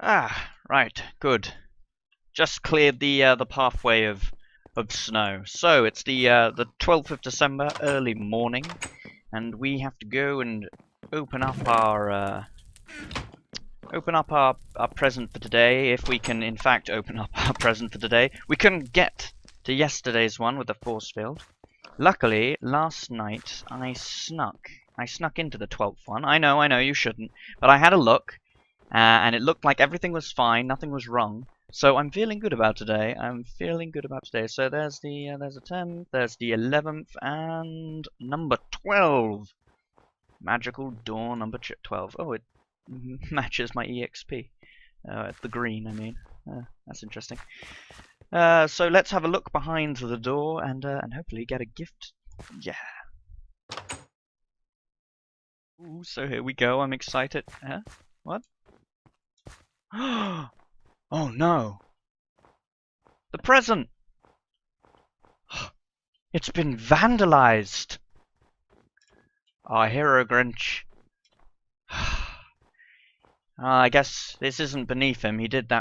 Ah, right, good. Just cleared the pathway of snow. So it's the 12th of December, early morning, and we have to go and open up our present for today, if we can in fact open up our present for today. We couldn't get to yesterday's one with the force field. Luckily, last night I snuck into the 12th one. I know, you shouldn't, but I had a look, and it looked like everything was fine, nothing was wrong. So I'm feeling good about today. I'm feeling good about today. So there's the 10th, there's the 11th, and number 12. Magical door number 12. Oh, it matches my EXP. The green, I mean. That's interesting. So let's have a look behind the door and hopefully get a gift. Yeah. Ooh, so here we go. I'm excited. Huh? What? Oh no! The present! It's been vandalized! Oh, Hero Grinch. I guess this isn't beneath him. He did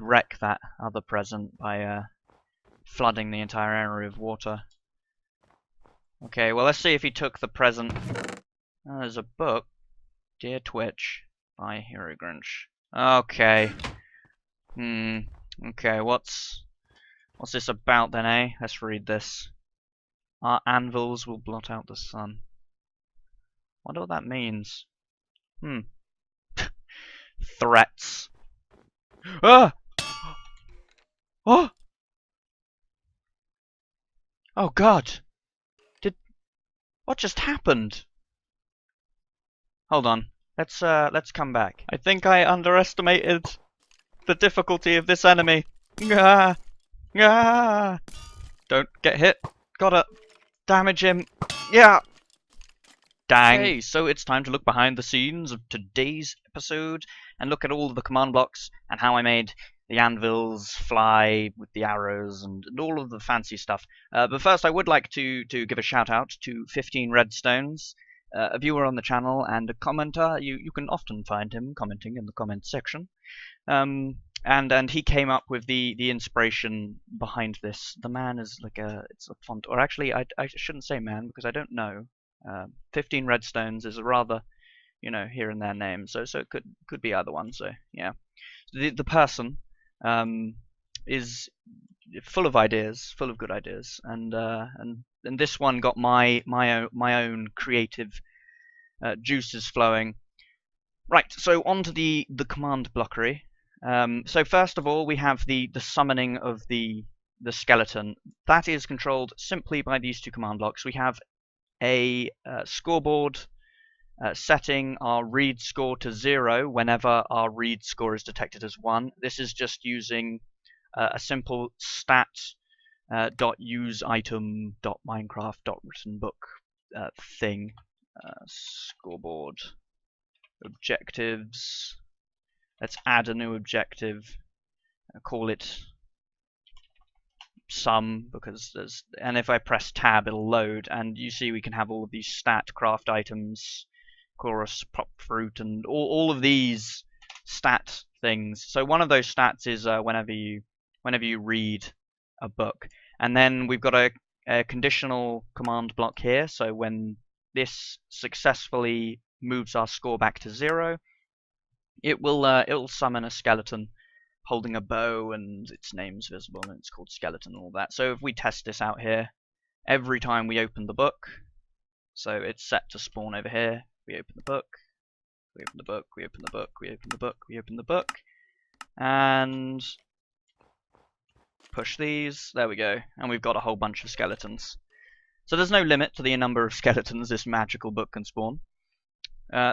wreck that other present by flooding the entire area with water. Okay, well let's see if he took the present. Oh, there's a book. Dear Twitch by Hero Grinch. Okay. Okay, what's this about then, eh? Let's read this. Our anvils will blot out the sun. Wonder what that means. Threats. Ah! Oh! Oh god! What just happened? Hold on. Let's come back. I think I underestimated the difficulty of this enemy. Ah! Ah! Don't get hit. Gotta damage him. Yeah! Dang. Okay, so it's time to look behind the scenes of today's episode and look at all of the command blocks and how I made the anvils fly with the arrows and all of the fancy stuff. But first I would like to give a shout out to 15 Redstones, a viewer on the channel and a commenter. You can often find him commenting in the comment section. And he came up with the inspiration behind this. The man is like it's a font, or actually I shouldn't say man because I don't know. 15 Redstones is a rather, here and there name, so it could be either one. So yeah, the person is full of ideas, full of good ideas, and this one got my own creative juices flowing. Right, so on to the command blockery. So first of all, we have the summoning of the skeleton. That is controlled simply by these two command blocks. We have a scoreboard setting our read score to 0 whenever our read score is detected as 1. This is just using a simple stat .use item .minecraft .written book thing. Scoreboard objectives. Let's add a new objective. Call it sum, because and if I press tab it'll load, and you see we can have all of these stat craft items, chorus, pop fruit, and all of these stat things. So one of those stats is whenever you read a book, and then we've got a conditional command block here. So when this successfully moves our score back to 0, it will summon a skeleton holding a bow, and its name's visible, and it's called skeleton and all that. So if we test this out here, every time we open the book, so it's set to spawn over here, we open the book, we open the book, we open the book, we open the book, we open the book, and push these, there we go, and we've got a whole bunch of skeletons. So there's no limit to the number of skeletons this magical book can spawn.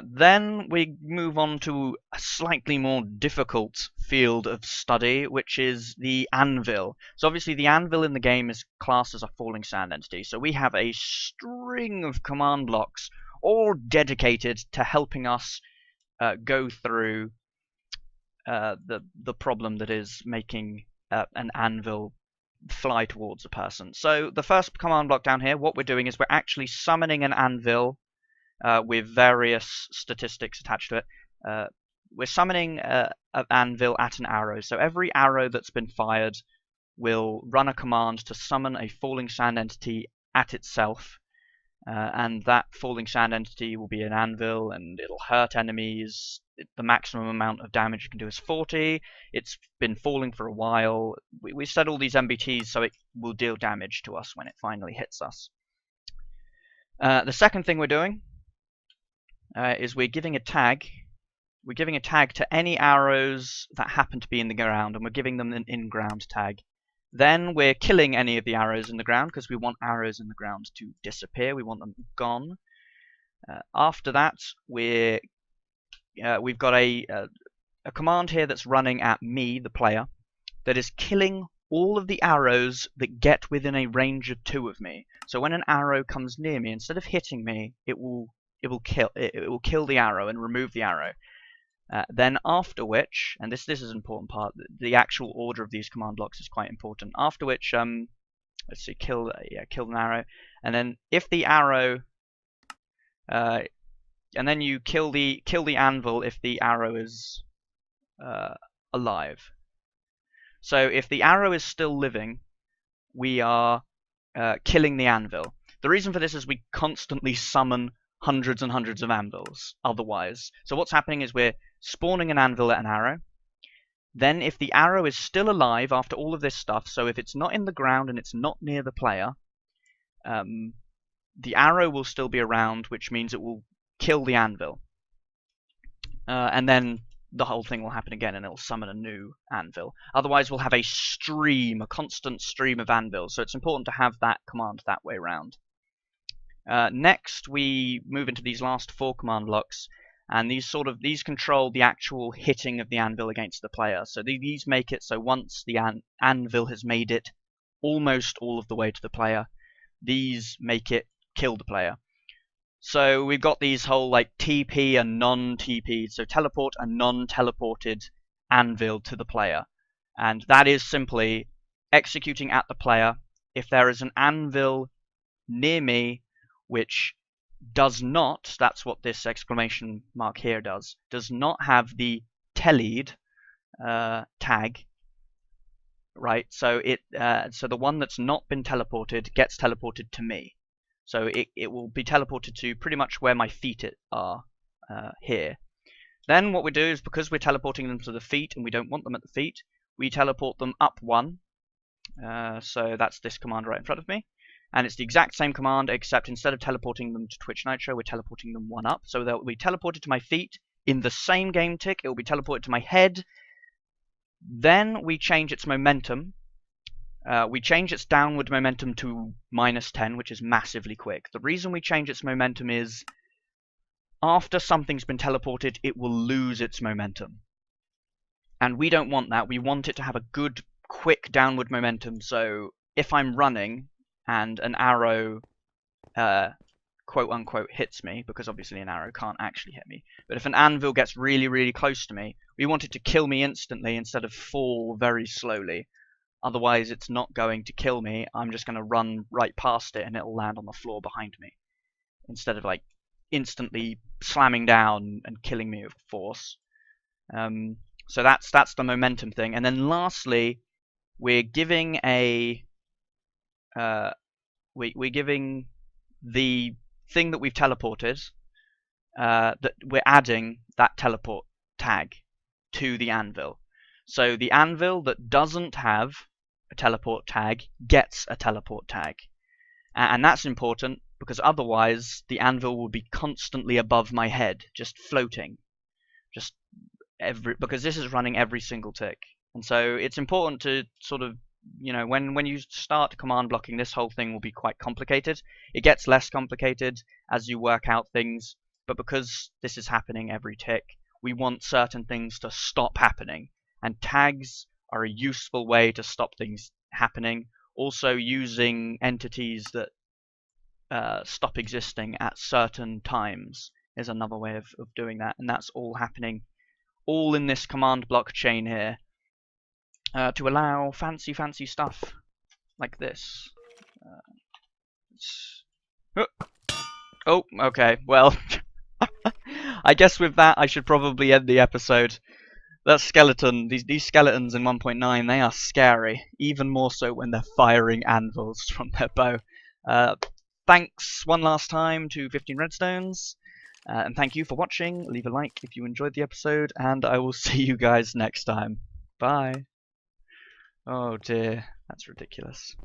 Then we move on to a slightly more difficult field of study, which is the anvil. So obviously the anvil in the game is classed as a falling sand entity. So we have a string of command blocks all dedicated to helping us go through the problem that is making an anvil fly towards a person. So the first command block down here, what we're doing is we're actually summoning an anvil with various statistics attached to it. we're summoning an anvil at an arrow. So every arrow that's been fired will run a command to summon a falling sand entity at itself. And that falling sand entity will be an anvil, and it'll hurt enemies. The maximum amount of damage it can do is 40. It's been falling for a while. We set all these MBTs so it will deal damage to us when it finally hits us. The second thing we're doing is we're giving a tag. We're giving a tag to any arrows that happen to be in the ground, and we're giving them an in-ground tag. Then we're killing any of the arrows in the ground, because we want arrows in the ground to disappear. We want them gone. After that, we've got a command here that's running at me, the player, that is killing all of the arrows that get within a range of 2 of me. So when an arrow comes near me, instead of hitting me, it will kill the arrow and remove the arrow. Then after which, and this is an important part, the actual order of these command blocks is quite important. After which, let's see, kill an arrow, and then if the arrow, and then you kill the anvil if the arrow is alive. So if the arrow is still living, we are killing the anvil. The reason for this is we constantly summon hundreds and hundreds of anvils otherwise. So what's happening is we're spawning an anvil at an arrow. Then if the arrow is still alive after all of this stuff, so if it's not in the ground and it's not near the player, the arrow will still be around, which means it will kill the anvil. And then the whole thing will happen again and it'll summon a new anvil. Otherwise we'll have a constant stream of anvils. So it's important to have that command that way around. Next, we move into these last 4 command blocks, and these control the actual hitting of the anvil against the player. So these make it so once the anvil has made it almost all of the way to the player, these make it kill the player. So we've got these whole like TP and non-TP, so teleport and non-teleported anvil to the player, and that is simply executing at the player if there is an anvil near me which does not, that's what this exclamation mark here does not have the teled tag, right? So so the one that's not been teleported gets teleported to me. So it will be teleported to pretty much where my feet are here. Then what we do is, because we're teleporting them to the feet and we don't want them at the feet, we teleport them up 1. So that's this command right in front of me. And it's the exact same command, except instead of teleporting them to Twitch Nitro, we're teleporting them 1 up. So they'll be teleported to my feet. In the same game tick, it will be teleported to my head. Then we change its momentum. We change its downward momentum to -10, which is massively quick. The reason we change its momentum is after something's been teleported, it will lose its momentum. And we don't want that. We want it to have a good, quick downward momentum. So if I'm running and an arrow, quote-unquote, hits me, because obviously an arrow can't actually hit me, but if an anvil gets really, really close to me, we want it to kill me instantly instead of fall very slowly. Otherwise, it's not going to kill me. I'm just going to run right past it and it'll land on the floor behind me, instead of like instantly slamming down and killing me with force. So that's the momentum thing. And then lastly, we're giving we're giving the thing that we've teleported, that we're adding that teleport tag to the anvil. So the anvil that doesn't have a teleport tag gets a teleport tag. And that's important, because otherwise the anvil will be constantly above my head, just floating. Because this is running every single tick. And so it's important to sort of, when you start command blocking, this whole thing will be quite complicated. It gets less complicated as you work out things, but because this is happening every tick, we want certain things to stop happening. And tags are a useful way to stop things happening. Also, using entities that stop existing at certain times is another way of doing that. And that's all happening all in this command block chain here, to allow fancy stuff like this. Oh, okay, well, I guess with that, I should probably end the episode. That skeleton, these skeletons in 1.9, they are scary. Even more so when they're firing anvils from their bow. Thanks one last time to 15 Redstones. And thank you for watching. Leave a like if you enjoyed the episode. And I will see you guys next time. Bye. Oh dear, that's ridiculous.